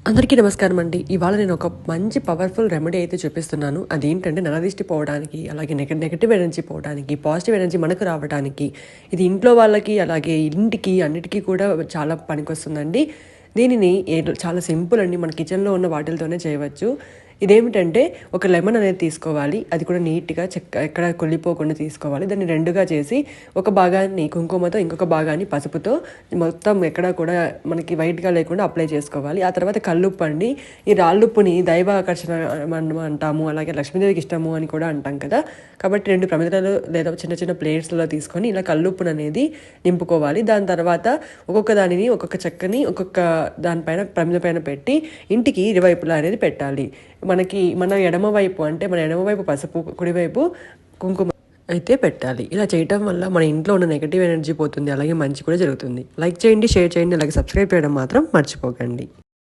అందరికీ నమస్కారం అండి. ఇవాళ నేను ఒక మంచి పవర్‌ఫుల్ రెమెడీ అయితే చూపిస్తున్నాను. అదేంటంటే నరదిష్టి పోవడానికి, అలాగే నెగెటివ్ ఎనర్జీ పోవడానికి, పాజిటివ్ ఎనర్జీ మనకు రావడానికి, ఇది ఇంట్లో వాళ్ళకి, అలాగే ఇంటికి అన్నిటికీ కూడా చాలా పనికొస్తుందండి. దీనిని చాలా సింపుల్ అండి. మన కిచెన్‌లో ఉన్న వాటిలతోనే చేయవచ్చు. ఇదేమిటంటే ఒక లెమన్ అనేది తీసుకోవాలి. అది కూడా నీట్‌గా ఎక్కడ కుళ్ళిపోకుండా తీసుకోవాలి. దాన్ని 2గా చేసి ఒక భాగాన్ని కుంకుమతో, ఇంకొక భాగాన్ని పసుపుతో మొత్తం ఎక్కడా కూడా మనకి వైట్‌గా లేకుండా అప్లై చేసుకోవాలి. ఆ తర్వాత కల్లుప్పు అండి. ఈ రాళ్ళుప్పుని దైవ ఆకర్షణ అంటాము. అలాగే లక్ష్మీదేవికి ఇష్టము అని కూడా అంటాం కదా! కాబట్టి 2 ప్రమిదలు లేదా చిన్న చిన్న ప్లేట్స్‌లో తీసుకొని ఇలా కల్లుప్పుననేది నింపుకోవాలి. దాని తర్వాత ఒక్కొక్క దానిని, ఒక్కొక్క చెక్కని ఒక్కొక్క దానిపైన ప్రమిద పైన పెట్టి ఇంటికి ఇరువైపులా అనేది పెట్టాలి. మన ఎడమవైపు పసుపు, కుడివైపు కుంకుమ అయితే పెట్టాలి. ఇలా చేయటం వల్ల మన ఇంట్లో ఉన్న నెగెటివ్ ఎనర్జీ పోతుంది. అలాగే మంచి కూడా జరుగుతుంది. లైక్ చేయండి, షేర్ చేయండి, అలాగే సబ్స్క్రైబ్ చేయడం మాత్రం మర్చిపోకండి.